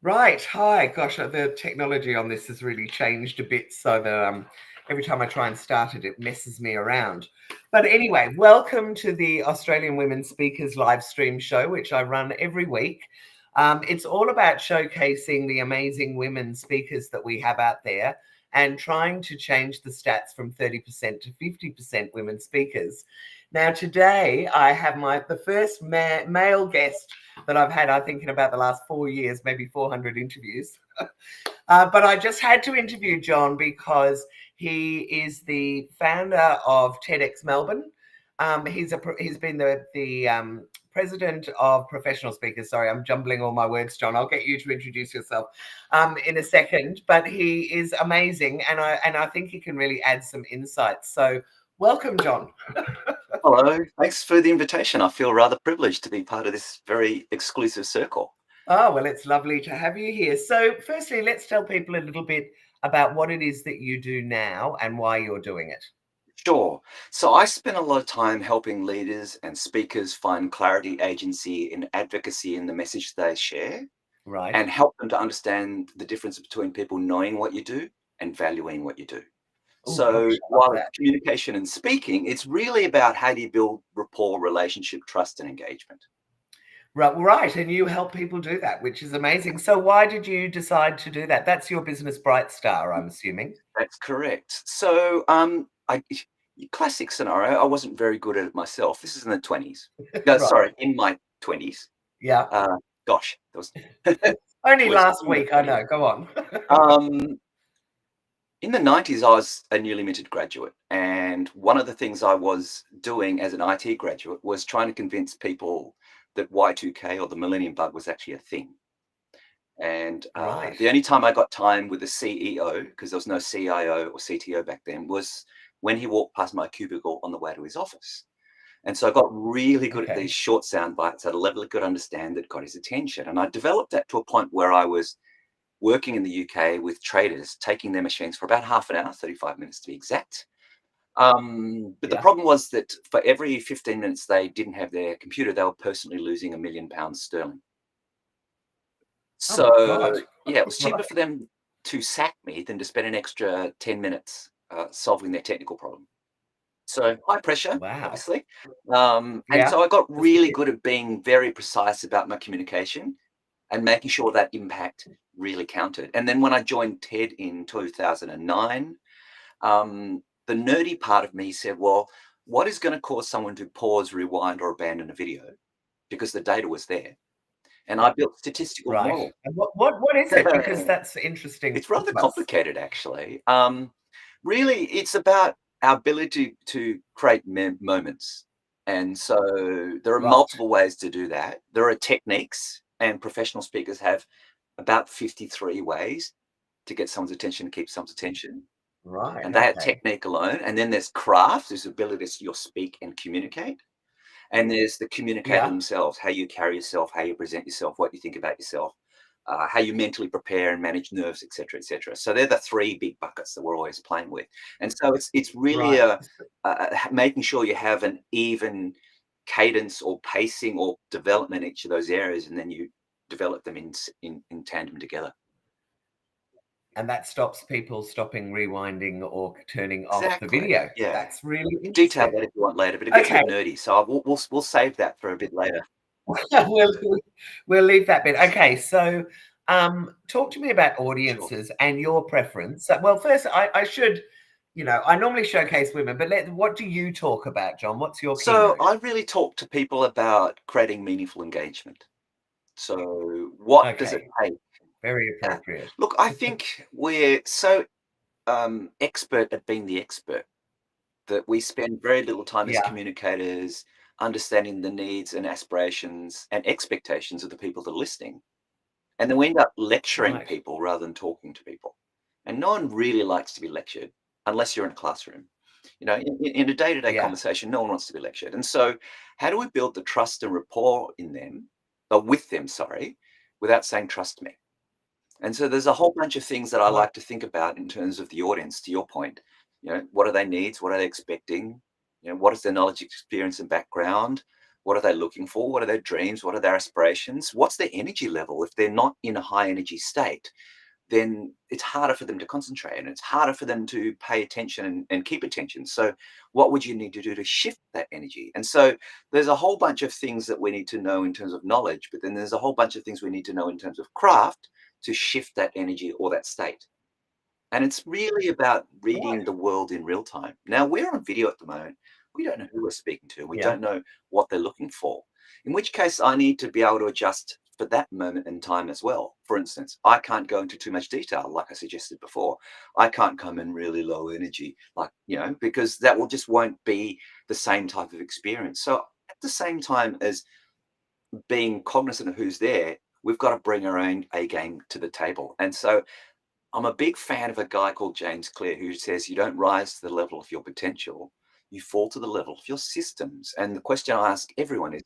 Right. Hi. Gosh, the technology on this has really changed a bit so that every time I try and start it, it messes me around. But anyway, welcome to the Australian Women Speakers live stream show, which I run every week. It's all about showcasing the amazing women speakers that we have out there and trying to change the stats from 30% to 50% women speakers. Now, today I have the first male guest that I've had, I think, in about the last 4 years, maybe 400 interviews. But I just had to interview John because he is the founder of TedX Melbourne. He's been the president of professional speakers. Sorry, I'm jumbling all my words, John. I'll get you to introduce yourself in a second. But he is amazing, and I think he can really add some insights. So welcome, John. Hello, thanks for the invitation. I feel rather privileged to be part of this very exclusive circle. Oh, well, it's lovely to have you here. So, firstly, let's tell people a little bit about what it is that you do now and why you're doing it. Sure. So I spend a lot of time helping leaders and speakers find clarity, agency, and advocacy in the message they share Right. and help them to understand the difference between people knowing what you do and valuing what you do. Oh, So gosh, I love while it's that. communication and speaking, it's really about how do you build rapport, relationship, trust, and engagement. Right. And you help people do that, which is amazing. So, why did you decide to do that? That's your business, Brightstar, I'm assuming. That's correct. So, I classic scenario. I wasn't very good at it myself. This is in the 20s. No, Right. sorry, in my 20s. Yeah. Uh, gosh, that was Only was last in my week, I 20s. know. Go on. Um, in the 90s, I was a newly minted graduate, and one of the things I was doing as an IT graduate was trying to convince people that Y2K or the Millennium Bug was actually a thing. And Right. the only time I got time with the CEO, because there was no CIO or CTO back then, was when he walked past my cubicle on the way to his office. And so I got really good at these Okay. short sound bites at a level I could understand that got his attention. And I developed that to a point where I was working in the UK with traders, taking their machines for about half an hour, 35 minutes to be exact. But the Yeah. problem was that for every 15 minutes they didn't have their computer, they were personally losing £1 million sterling. Oh, my So, God. yeah, it was cheaper Right. for them to sack me than to spend an extra 10 minutes solving their technical problem. So, high pressure, Wow. obviously. And Yeah. so I got That's really great. good at being very precise about my communication and making sure that impact really counted. And then when I joined TED in 2009, the nerdy part of me said, well, what is going to cause someone to pause, rewind, or abandon a video? Because the data was there. And I built statistical Right. models. And what is it? Because that's interesting It's to rather us. complicated, actually. Really, it's about our ability to create moments. And so there are Right. multiple ways to do that. There are techniques, and professional speakers have about 53 ways to get someone's attention, keep someone's attention. Right. And they are Okay. technique alone. And then there's craft, there's ability to your speak and communicate. And there's the communicator Yeah. themselves, how you carry yourself, how you present yourself, what you think about yourself, how you mentally prepare and manage nerves, etc., etc. So they're the three big buckets that we're always playing with. And so it's really Right. making sure you have an even cadence or pacing or development in each of those areas, and then you develop them in tandem together. And that stops people stopping rewinding or turning off the Exactly. video. Yeah. That's really Detail interesting. that if you want later, but it gets a Okay. bit nerdy. So we'll save that for a bit later. we'll, we'll leave that bit. Okay. So, talk to me about Sure. audiences and your preference. Well, first, I should, I normally showcase women, but what do you talk about, John? What's your So keynote? I really talk to people about creating meaningful engagement. So what does it Okay. take? Very Uh, appropriate. Look, I think we're so expert at being the expert that we spend very little time as Yeah. communicators understanding the needs and aspirations and expectations of the people that are listening. And then we end up lecturing Right. people rather than talking to people. And no one really likes to be lectured unless you're in a classroom. In a day-to-day Yeah. conversation, no one wants to be lectured. And so how do we build the trust and rapport in them, or with them, sorry, without saying, trust me? And so there's a whole bunch of things that I Right. like to think about in terms of the audience, to your point. What are their needs? What are they expecting? What is their knowledge, experience, and background? What are they looking for? What are their dreams? What are their aspirations? What's their energy level? If they're not in a high energy state, then it's harder for them to concentrate and it's harder for them to pay attention and keep attention. So, what would you need to do to shift that energy? And so, there's a whole bunch of things that we need to know in terms of knowledge, but then there's a whole bunch of things we need to know in terms of craft to shift that energy or that state. And it's really about Right. reading the world in real time. Now, we're on video at the moment. We don't know who we're speaking to. We Yeah. don't know what they're looking for. In which case, I need to be able to adjust for that moment in time as well. For instance, I can't go into too much detail, like I suggested before. I can't come in really low energy, like, because that will just won't be the same type of experience. So, at the same time as being cognizant of who's there, we've got to bring our own A game to the table. And so, I'm a big fan of a guy called James Clear who says you don't rise to the level of your potential, you fall to the level of your systems. And the question I ask everyone is,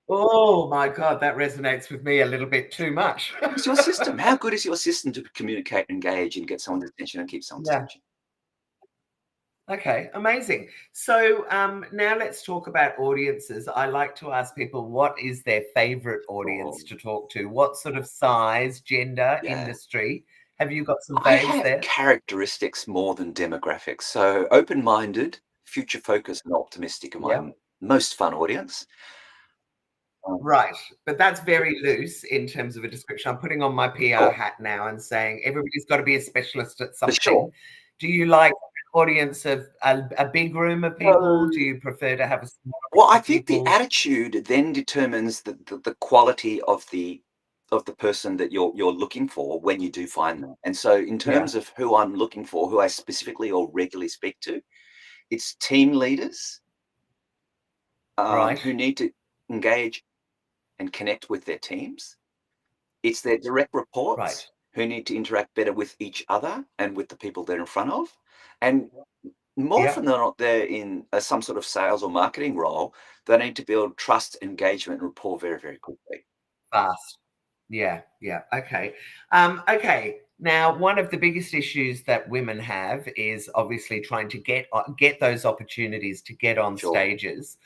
Oh my God, that resonates with me a little bit too much. what is your system? How good is your system to communicate, engage, and get someone's attention and keep someone's Yeah. attention? Okay, amazing. So now let's talk about audiences. I like to ask people what is their favorite Oh, audience to talk to? What sort of size, gender, yeah. industry? Have you got some I faves have there? characteristics more than demographics. So open minded, future focused, and optimistic are my Yeah. most fun audience. Um, Right. But that's very loose in terms of a description. I'm putting on my PR sure, hat now and saying everybody's got to be a specialist at for sure. something. Do you like an audience of a big room of people? Do you prefer to have a small Well, room I of think the people? attitude then determines the quality of the person that you're looking for when you do find them. And so in Yeah. terms of who I'm looking for, who I specifically or regularly speak to, it's team leaders Right. who need to engage and connect with their teams. It's their direct Right. reports who need to interact better with each other and with the people they're in front of. And more Yeah. often than not, they're in some sort of sales or marketing role. They need to build trust, engagement, and rapport very, very quickly. Fast. Yeah, yeah. Okay. Okay. Now, one of the biggest issues that women have is obviously trying to get those opportunities to get on Sure. stages.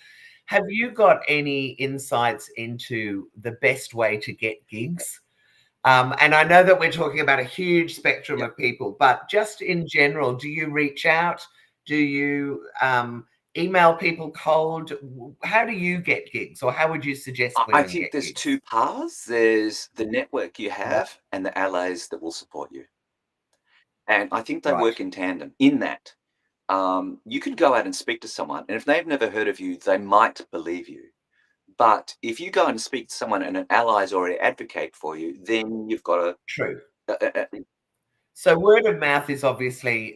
Have you got any insights into the best way to get gigs? And I know that we're talking about a huge spectrum Yep. of people, but just in general, do you reach out? Do you email people cold? How do you get gigs, or how would you suggest I women think get there's two gigs? paths. There's the network you Yeah, have and the allies that will support you. And I think they right, work in tandem in that you can go out and speak to someone, and if they've never heard of you, they might believe you. But if you go and speak to someone and an ally's already advocate for you, then you've got true. to. So word of mouth is obviously,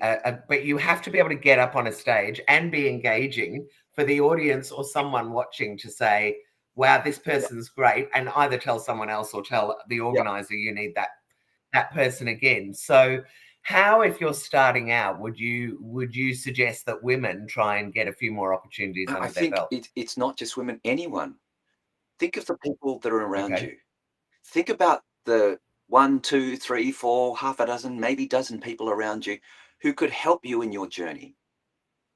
but you have to be able to get up on a stage and be engaging for the audience or someone watching to say, "Wow, this Yeah, person's great," and either tell someone else or tell the yeah. organizer you need that person again. So, how, if you're starting out, would you suggest that women try and get a few more opportunities I under their think belt? it's not just women, anyone. Think of the people that are around Okay, you. Think about the one, two, three, four, half a dozen, maybe dozen people around you who could help you in your journey.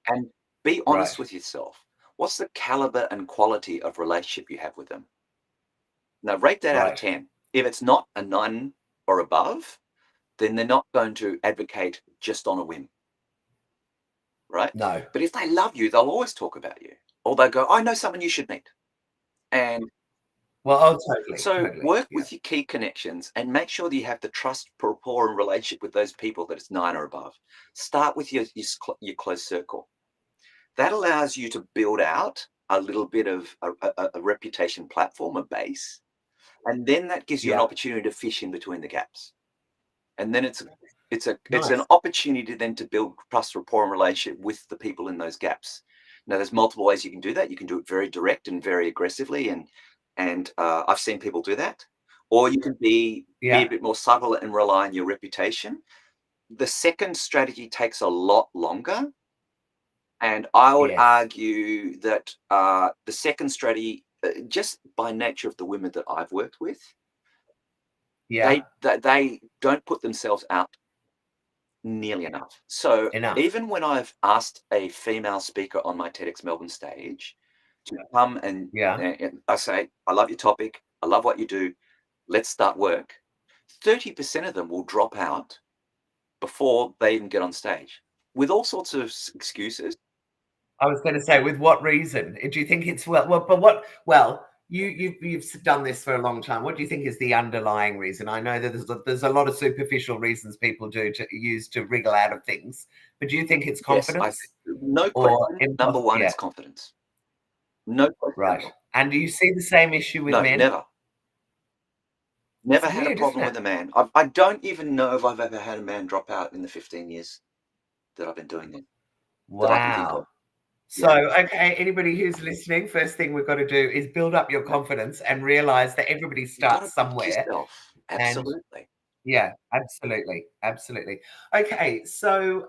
And be right, honest with yourself. What's the caliber and quality of relationship you have with them? Now, rate that out of right. 10. If it's not a 9 or above, then they're not going to advocate just on a whim, right? No. But if they love you, they'll always talk about you. Or they'll go, I know someone you should meet. And Well, oh, totally, so totally. work Yeah, with your key connections and make sure that you have the trust, rapport, and relationship with those people that it's 9 or above. Start with your close circle. That allows you to build out a little bit of a reputation platform, a base, and then that gives you an yeah. opportunity to fish in between the gaps. And then it's an Nice. opportunity then to build trust, rapport, and relationship with the people in those gaps. Now, there's multiple ways you can do that. You can do it very direct and very aggressively, and I've seen people do that. Or you can be a Yeah. bit more subtle and rely on your reputation. The second strategy takes a lot longer, and I would Yes. argue that the second strategy, just by nature of the women that I've worked with, Yeah. they don't put themselves out nearly enough. So Enough. even when I've asked a female speaker on my TEDx Melbourne stage, to come and I say, I love your topic. I love what you do. Let's start work. 30% of them will drop out before they even get on stage with all sorts of excuses. I was going to say, with what reason? Do you think it's you've done this for a long time. What do you think is the underlying reason? I know that there's a lot of superficial reasons people do to use to wriggle out of things, but do you think it's confidence? Yes, no question. Number one, it's confidence. No question. Right. And do you see the same issue with men? Never. Never had a problem with a man. I don't even know if I've ever had a man drop out in the 15 years that I've been doing it. Wow. That I can think of. So, okay, anybody who's listening, first thing we've got to do is build up your confidence and realize that everybody starts somewhere. Absolutely. Yeah, absolutely. Absolutely. Okay, so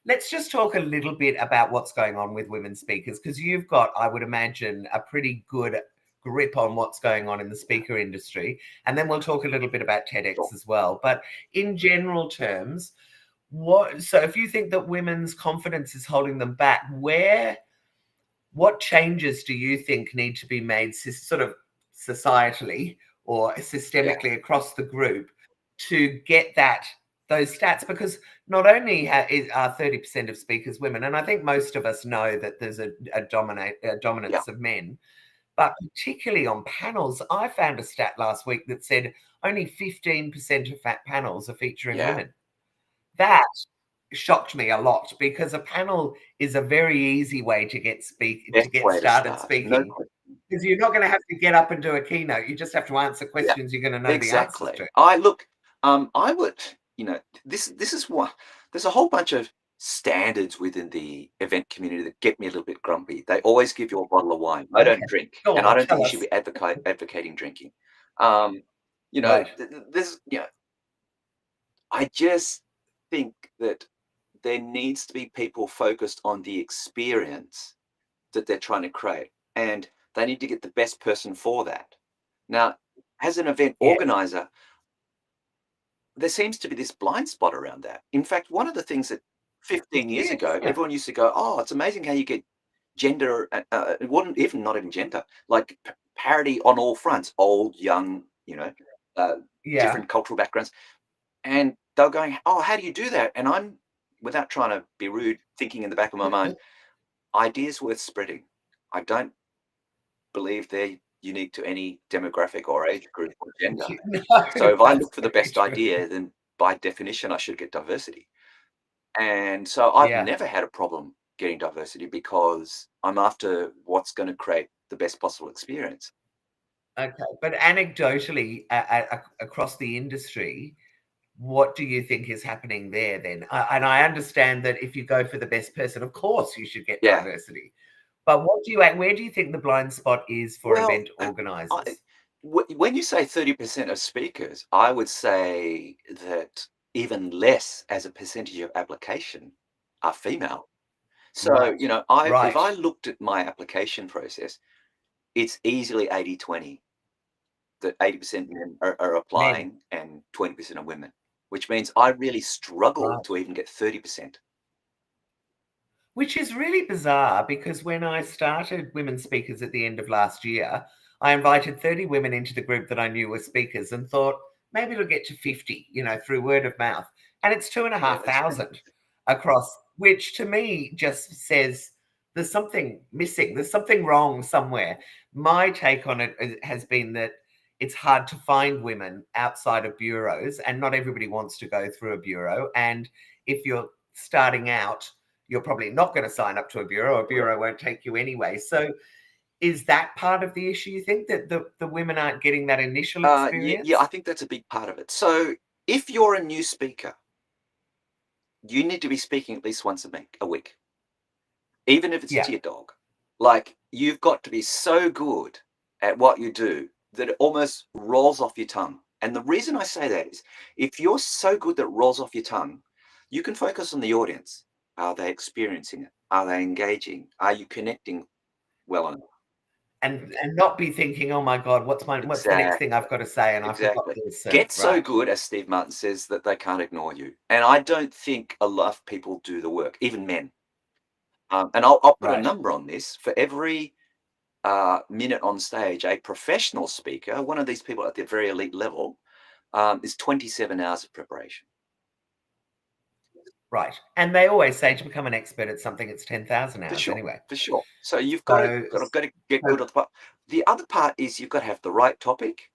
let's just talk a little bit about what's going on with women speakers, because you've got, I would imagine, a pretty good grip on what's going on in the speaker industry. And then we'll talk a little bit about TEDx as well. But in general terms, so if you think that women's confidence is holding them back, what changes do you think need to be made sort of societally or systemically across the group to get those stats? Because not only are 30% of speakers women, and I think most of us know that there's a dominance of men, but particularly on panels, I found a stat last week that said only 15% of panels are featuring women. That shocked me a lot, because a panel is a very easy way to get started speaking. Because you're not going to have to get up and do a keynote. You just have to answer questions you're going to know the answers to. I would, this is what, there's a whole bunch of standards within the event community that get me a little bit grumpy. They always give you a bottle of wine. I don't drink, and I don't think you should be advocating drinking. I just think that there needs to be people focused on the experience that they're trying to create, and they need to get the best person for that. Now, as an event organizer, there seems to be this blind spot around that. In fact, one of the things that 15 years ago, everyone used to go, "Oh, it's amazing how you get gender, it wasn't not even gender, like parity on all fronts, old, young, different cultural backgrounds." And they're going, "Oh, how do you do that?" And I'm, without trying to be rude, thinking in the back of my mind, ideas worth spreading. I don't believe they're unique to any demographic or age group or gender. So if I look for the best idea, then by definition, I should get diversity. And so I've never had a problem getting diversity, because I'm after what's going to create the best possible experience. Okay, but anecdotally, across the industry, what do you think is happening there then? And I understand that if you go for the best person, of course you should get diversity. But where do you think the blind spot is for event organizers? When you say 30% of speakers, I would say that even less as a percentage of application are female. So, if I looked at my application process, it's easily 80-20. That 80% men are applying and 20% are women, which means I really struggle to even get 30%. Which is really bizarre, because when I started Women Speakers at the end of last year, I invited 30 women into the group that I knew were speakers and thought maybe it'll get to 50, through word of mouth. And it's 2,500 across, which to me just says there's something missing. There's something wrong somewhere. My take on it has been that it's hard to find women outside of bureaus, and not everybody wants to go through a bureau. And if you're starting out, you're probably not going to sign up to a bureau. A bureau won't take you anyway. So is that part of the issue, you think, that the women aren't getting that initial experience? Yeah, I think that's a big part of it. So if you're a new speaker, you need to be speaking at least once a week, even if it's to your dog. Like, you've got to be so good at what you do that it almost rolls off your tongue. And the reason I say that is, if you're so good that it rolls off your tongue, you can focus on the audience. Are they experiencing it? Are they engaging? Are you connecting well enough? And not be thinking, "Oh my God, what's the next thing I've got to say?" And I forgot this. Get so good, as Steve Martin says, that they can't ignore you. And I don't think a lot of people do the work, even men. And I'll put a number on this. For every minute on stage, a professional speaker, one of these people at the very elite level, is 27 hours of preparation. Right. And they always say to become an expert at something, it's 10,000 hours anyway. For sure. So you've got to get good at the part. The other part is you've got to have the right topic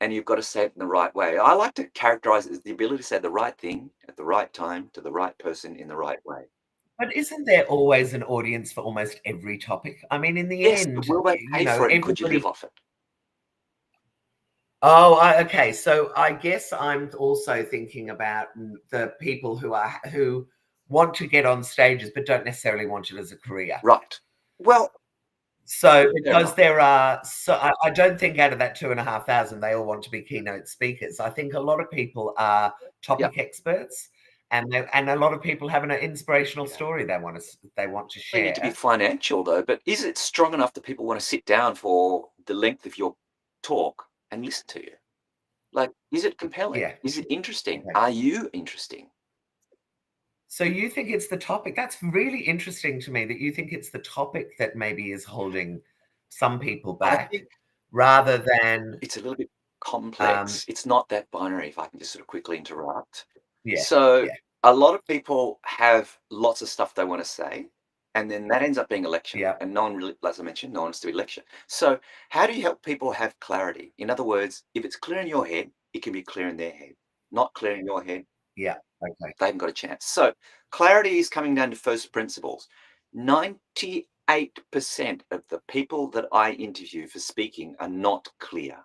and you've got to say it in the right way. I like to characterize it as the ability to say the right thing at the right time to the right person in the right way. But isn't there always an audience for almost every topic? I mean, in the Yes, end, but will they pay for it and could you live off it? Oh, okay. So I guess I'm also thinking about the people who want to get on stages but don't necessarily want it as a career. Right. Well, so because there are, so I don't think out of that 2,500 they all want to be keynote speakers. I think a lot of people are topic experts, and a lot of people have an inspirational story they want to share. They need to be financial though, but is it strong enough that people want to sit down for the length of your talk and listen to you? Like, is it compelling? Yeah. Is it interesting? Okay. Are you interesting? So you think it's the topic? That's really interesting to me that you think it's the topic that maybe is holding some people back rather than... It's a little bit complex. It's not that binary, if I can just sort of quickly interrupt. Yeah. So a lot of people have lots of stuff they want to say, and then that ends up being a lecture. Yeah. And no one really, as I mentioned, no one wants to be a lecture. So how do you help people have clarity? In other words, if it's clear in your head, it can be clear in their head. Not clear in your head, Yeah. Okay. they haven't got a chance. So clarity is coming down to first principles. 98% of the people that I interview for speaking are not clear,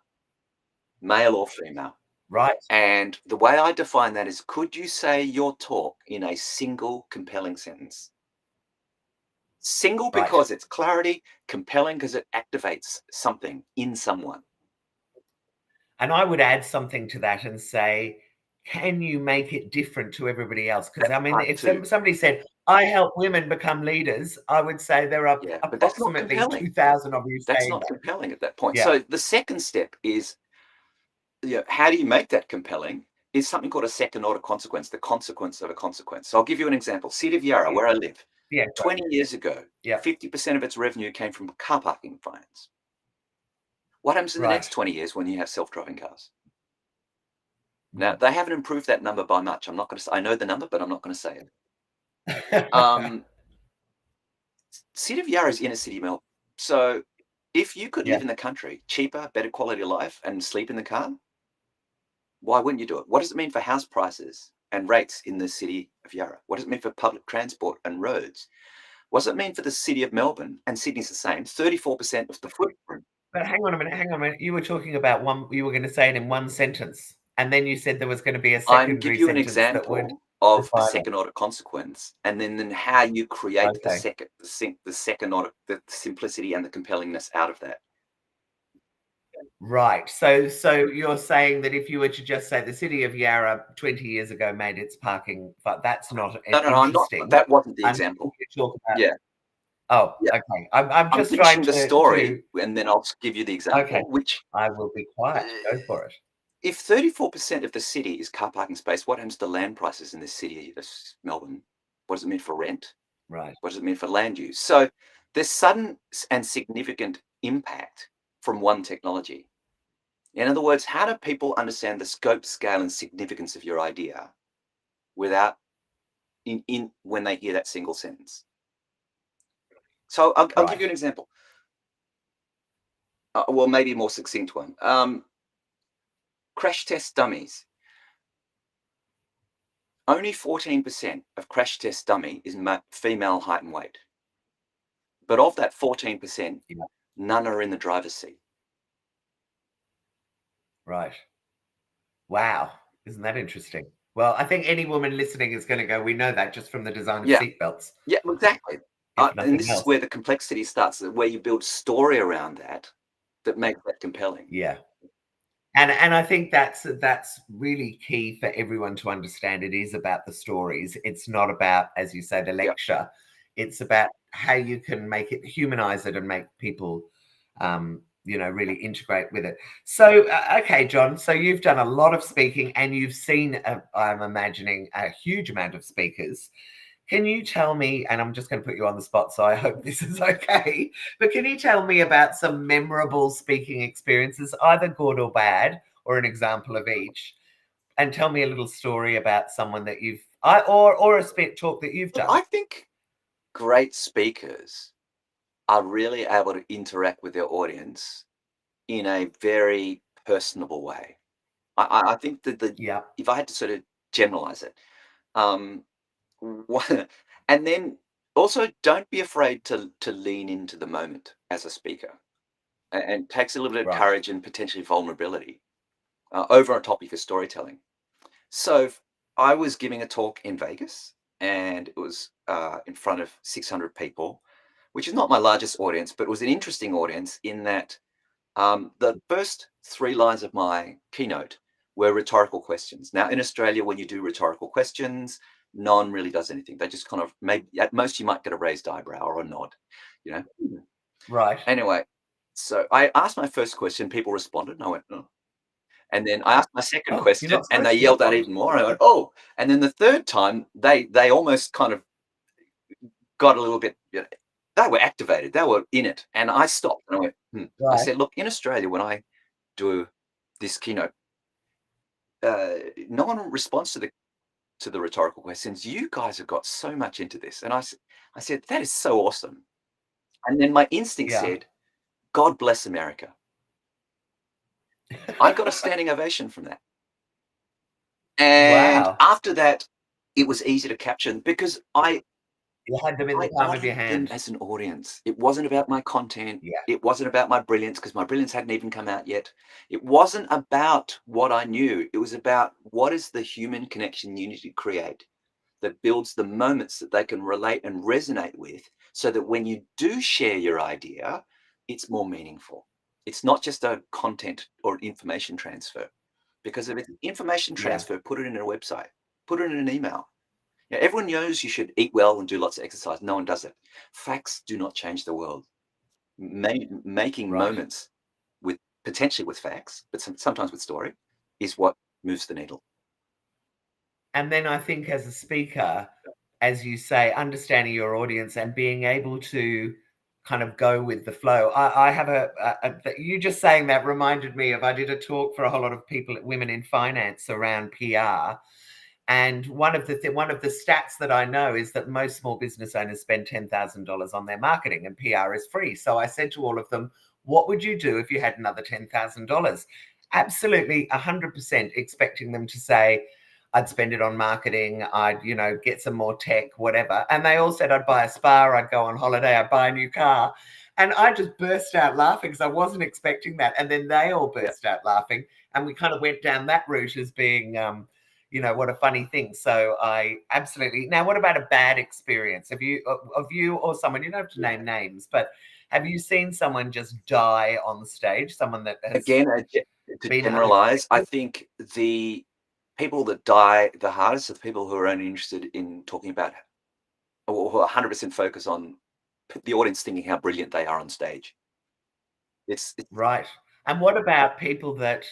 male or female. Right. And the way I define that is, could you say your talk in a single compelling sentence? Single because it's clarity, compelling because it activates something in someone. And I would add something to that and say, can you make it different to everybody else? Because I mean, if somebody said, I help women become leaders, I would say there are approximately 2,000 of you saying that's not compelling at that point. So the second step is, how do you make that compelling? Is something called a second order consequence, the consequence of a consequence. So I'll give you an example. City of Yarra, where I live, 20 years ago, 50% of its revenue came from car parking fines. What happens in the next 20 years when you have self-driving cars? Now, they haven't improved that number by much. I'm not going to say, I know the number, but I'm not going to say it. City of Yarra is inner city Melbourne. So if you could live in the country, cheaper, better quality of life, and sleep in the car, why wouldn't you do it? What does it mean for house prices and rates in the city of Yarra? What does it mean for public transport and roads? What does it mean for the city of Melbourne? And Sydney's the same, 34% of the footprint. But hang on a minute. You were talking about you were going to say it in one sentence. And then you said there was going to be a secondary I'm give you an example of a second order consequence, and then how you create the second order, the simplicity and the compellingness out of that. Right. So you're saying that if you were to just say the city of Yarra 20 years ago made its parking, but that's not interesting. I'm not. That wasn't the example. Oh, okay. I'm just finishing the story, and then I'll give you the example. Which I will be quiet. Go for it. If 34% of the city is car parking space, what happens to land prices in this city of Melbourne? What does it mean for rent? Right. What does it mean for land use? So there's sudden and significant impact from one technology. In other words, how do people understand the scope, scale, and significance of your idea without when they hear that single sentence? So I'll give you an example. Well, maybe a more succinct one. Crash test dummies. Only 14% of crash test dummy is female height and weight. But of that 14%, none are in the driver's seat. Right. Wow. Isn't that interesting? Well, I think any woman listening is going to go, we know that just from the design of seatbelts. Yeah, exactly. And this is where the complexity starts, where you build story around that makes that compelling. Yeah. And I think that's really key for everyone to understand. It is about the stories. It's not about, as you say, the lecture. It's about how you can make it, humanize it, and make people, really integrate with it. So, okay, John. So you've done a lot of speaking, and you've seen, I'm imagining, a huge amount of speakers. Can you tell me, and I'm just going to put you on the spot, so I hope this is okay, but can you tell me about some memorable speaking experiences, either good or bad, or an example of each? And tell me a little story about someone that you've, or a talk that you've Look, done. I think great speakers are really able to interact with their audience in a very personable way. I think that Yeah, if I had to sort of generalize it, um, and then also don't be afraid to lean into the moment as a speaker, and takes a little bit of right. courage and potentially vulnerability over on top of your storytelling. So I was giving a talk in Vegas, and it was in front of 600 people, which is not my largest audience, but it was an interesting audience in that the first 3 lines of my keynote were rhetorical questions. Now, in Australia, when you do rhetorical questions, no one really does anything. They just kind of, maybe at most you might get a raised eyebrow or a nod, you know. Right. Anyway, so I asked my first question, people responded, and I went, oh. And then I asked my second Oh, you're question, not and they supposed to yelled out respond. even more. And I went, oh. And then the third time, they almost kind of got a little bit, they were activated, they were in it. And I stopped and I went, I Right. said, look, in Australia, when I do this keynote, no one responds to the rhetorical questions. You guys have got so much into this. And I said, that is so awesome. And then my instinct Yeah. said, God bless America. I got a standing ovation from that. And Wow. after that, it was easy to capture because You had them in the I palm of your honored them hand. as an audience. It wasn't about my content. Yeah. It wasn't about my brilliance because my brilliance hadn't even come out yet. It wasn't about what I knew. It was about what is the human connection you need to create that builds the moments that they can relate and resonate with so that when you do share your idea, it's more meaningful. It's not just a content or information transfer. Because if it's information Yeah. transfer, put it in a website, put it in an email. Yeah, everyone knows you should eat well and do lots of exercise. No one does it. Facts do not change the world. Making Right. moments with potentially with facts, but sometimes with story, is what moves the needle. And then I think as a speaker, as you say, understanding your audience and being able to kind of go with the flow. I have you just saying that reminded me of, I did a talk for a whole lot of people, women in finance, around PR. And one of the stats that I know is that most small business owners spend $10,000 on their marketing, and PR is free. So I said to all of them, what would you do if you had another $10,000? Absolutely 100% expecting them to say, I'd spend it on marketing, I'd, get some more tech, whatever. And they all said I'd buy a spa, I'd go on holiday, I'd buy a new car. And I just burst out laughing because I wasn't expecting that. And then they all Yeah. burst out laughing. And we kind of went down that route as being, what a funny thing. So I absolutely. Now, what about a bad experience? Have you, of you or someone, you don't have to name names, but have you seen someone just die on the stage? Someone that has Again, to been generalize, I unexpected? think the people that die the hardest are the people who are only interested in talking about or who are 100% focused on the audience thinking how brilliant they are on stage. It's Right. And what about people that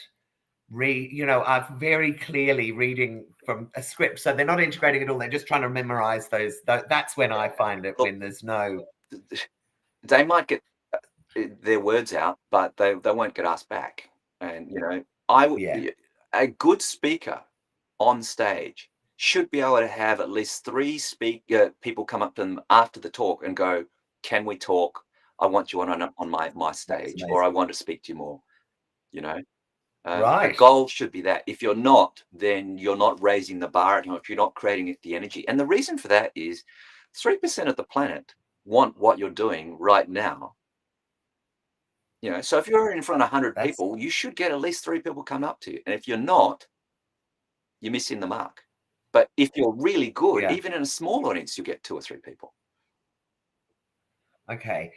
are very clearly reading from a script? So they're not integrating at all. They're just trying to memorize those. That's when I find it, look, when there's no. they might get their words out, but they won't get asked back. And Yeah. a good speaker on stage should be able to have at least three people come up to them after the talk and go, "Can we talk? I want you on my That's stage, or I amazing. want to speak to you more." You know, the Right. goal should be that. If you're not, then you're not raising the bar. If you're not creating the energy, and the reason for that is 3% of the planet want what you're doing right now. So if you're in front of 100 That's people, you should get at least 3 people come up to you. And if you're not, you're missing the mark. But if you're really good, yeah. even in a small audience, you get 2 or 3 people. Okay.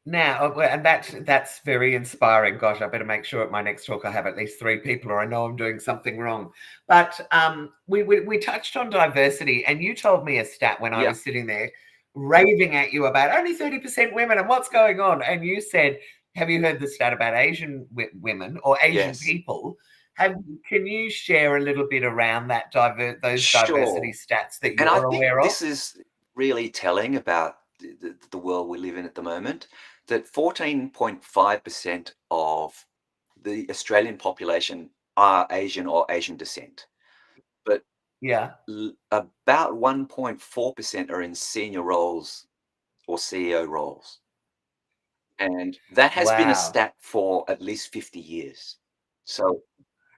Now, and that's very inspiring. Gosh, I better make sure at my next talk I have at least 3 people, or I know I'm doing something wrong. But we touched on diversity, and you told me a stat when I Yeah, was sitting there raving at you about only 30% women and what's going on. And you said, have you heard the stat about Asian women or Asian yes. people Can you share a little bit around that those diversity Sure. stats that And I you're think aware of? this is really telling about the world we live in at the moment, that 14.5% of the Australian population are Asian or Asian descent, but Yeah. about 1.4% are in senior roles or CEO roles. And that has been a Wow. stat for at least 50 years. So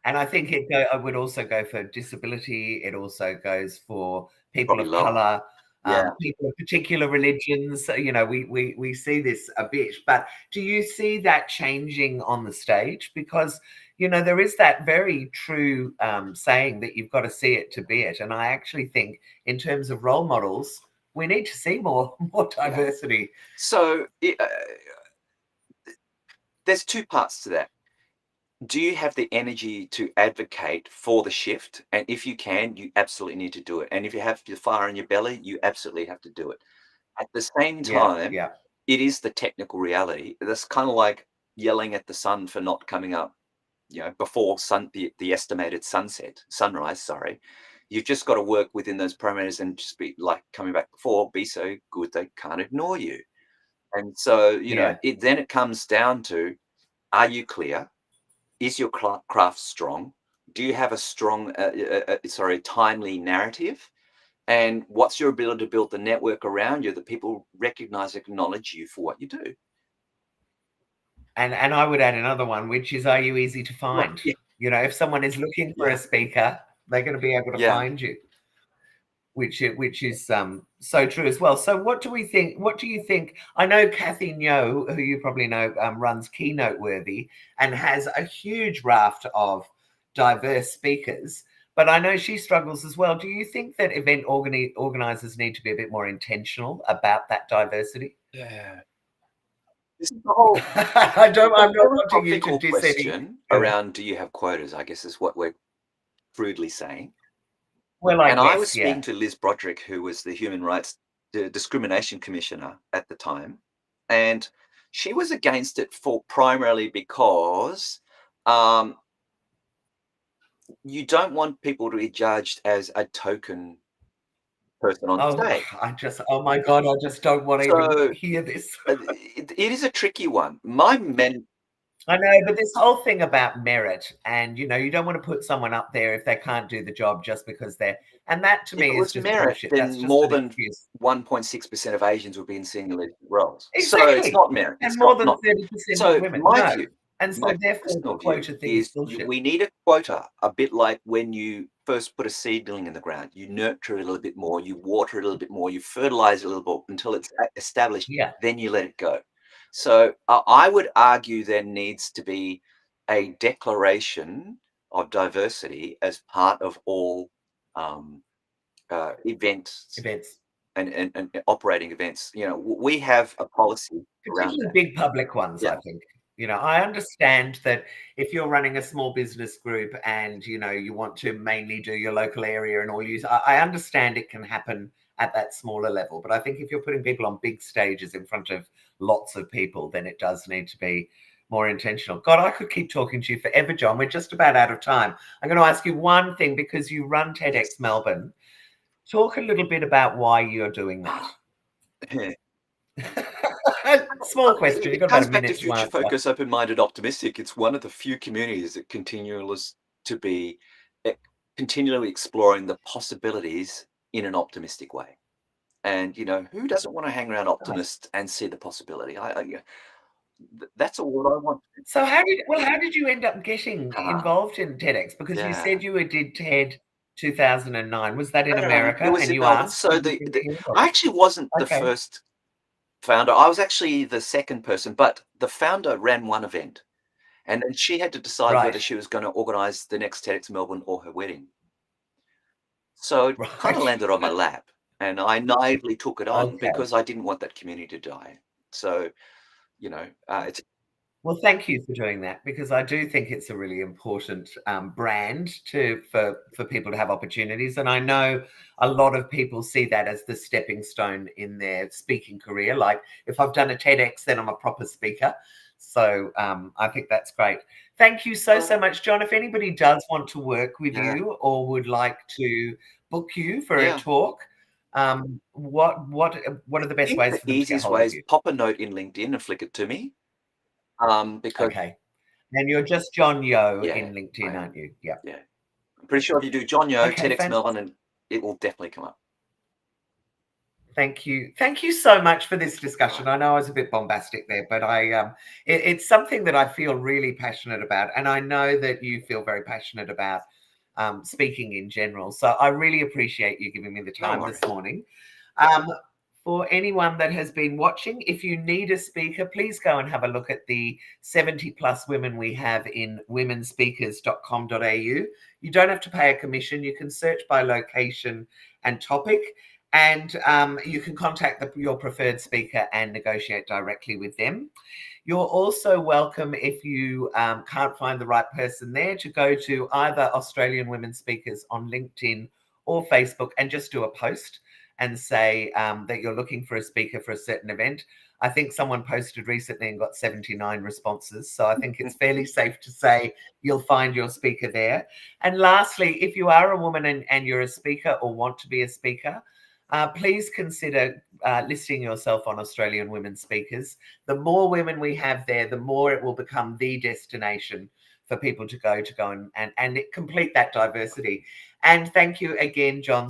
And I think I would also go for disability. It also goes for people probably of lower. color, Yeah. people of particular religions. You know, we see this a bit. But do you see that changing on the stage? Because you know there is that very true saying that you've got to see it to be it. And I actually think, in terms of role models, we need to see more diversity. So there's two parts to that. Do you have the energy to advocate for the shift? And if you can, you absolutely need to do it. And if you have the fire in your belly, you absolutely have to do it. At the same Yeah, time, yeah, it is the technical reality. That's kind of like yelling at the sun for not coming up, before the estimated sunrise, sorry. You've just got to work within those parameters and just be like coming back before, be so good they can't ignore you. And so, yeah. it comes down to, are you clear? Is your craft strong? Do you have a strong, timely narrative? And what's your ability to build the network around you that people recognize, acknowledge you for what you do? And I would add another one, which is, are you easy to Right. find? Yeah. You know, if someone is looking for a Yeah. speaker, they're going to be able to Yeah. find you, which is so true as well. So what do we think? What do you think? I know Kathy Nyo, who you probably know, runs Keynote Worthy and has a huge raft of diverse speakers. But I know she struggles as well. Do you think that event organizers need to be a bit more intentional about that diversity? Yeah. This is the whole I'm not wanting you to philosophical diss any. question around, do you have quotas? I guess is what we're crudely saying. Well, I And I was guess, speaking yeah. to Liz Broderick, who was the Human Rights Discrimination Commissioner at the time, and she was against it for primarily because um, you don't want people to be judged as a token person on Oh, stage. oh my God, I just don't want to even So hear this. it is a tricky one. My men, I know, but this whole thing about merit and, you know, you don't want to put someone up there if they can't do the job just because and that to if it me is was just merit, bullshit. That's then just more an than excuse. 1.6% of Asians would be in senior leadership roles. So it's Exactly. not merit. And It's more than not. 30% of So women. my No. view, And so my therefore the personal view quota thing is is bullshit. we need a quota, a bit like when you first put a seedling in the ground. You nurture it a little bit more, you water it a little bit more, you fertilize it a little bit until it's established, Yeah. then you let it go. So I would argue there needs to be a declaration of diversity as part of all events Events. and operating events. We have a policy around Particularly that. big public ones, Yeah. I think. You know, I understand that if you're running a small business group and, you know, you want to mainly do your local area and all use, I understand it can happen at that smaller level. But I think if you're putting people on big stages in front of lots of people, then it does need to be more intentional. God, I could keep talking to you forever, John. We're just about out of time. I'm going to ask you one thing because you run TEDx Yes. Melbourne. Talk a little bit about why you're doing that. Small question. You've It got about comes a back to minute to future answer. focus, open-minded, optimistic. It's one of the few communities that continues to be continually exploring the possibilities in an optimistic way. And who doesn't want to hang around optimists and see the possibility? That's all I want. So how did you end up getting Ah, involved in TEDx? Because you yeah. said you did TED 2009. Was that in No, it America? was And in you Melbourne. asked So people to hear? I actually wasn't the Okay, first founder. I was actually the second person, but the founder ran one event. And then she had to decide right, whether she was going to organize the next TEDx Melbourne or her wedding. So it kind of right. landed on my lap. And I naively took it on Okay. because I didn't want that community to die. So, it's Well, thank you for doing that because I do think it's a really important brand for people to have opportunities, and I know a lot of people see that as the stepping stone in their speaking career. Like if I've done a TEDx, then I'm a proper speaker. So I think that's great. Thank you so much, John. If anybody does want to work with you or would like to book you for a talk, what are the best ways for them to get hold of you? Pop a note in LinkedIn and flick it to me. Because Okay. And you're just John Yo in LinkedIn, aren't you? Yeah. Yeah. I'm pretty sure if you do John Yo, Okay, TedX Melbourne, and it will definitely come up. Thank you. Thank you so much for this discussion. I know I was a bit bombastic there, but it's something that I feel really passionate about. And I know that you feel very passionate about speaking in general. So I really appreciate you giving me the time this morning. For anyone that has been watching, if you need a speaker, please go and have a look at the 70 plus women we have in womenspeakers.com.au. You don't have to pay a commission. You can search by location and topic, and you can contact your preferred speaker and negotiate directly with them. You're also welcome, if you can't find the right person there, to go to either Australian Women Speakers on LinkedIn or Facebook and just do a post and say that you're looking for a speaker for a certain event. I think someone posted recently and got 79 responses. So I think it's fairly safe to say you'll find your speaker there. And lastly, if you are a woman and you're a speaker or want to be a speaker, please consider listing yourself on Australian Women Speakers. The more women we have there, the more it will become the destination for people to go and complete that diversity. And thank you again, John,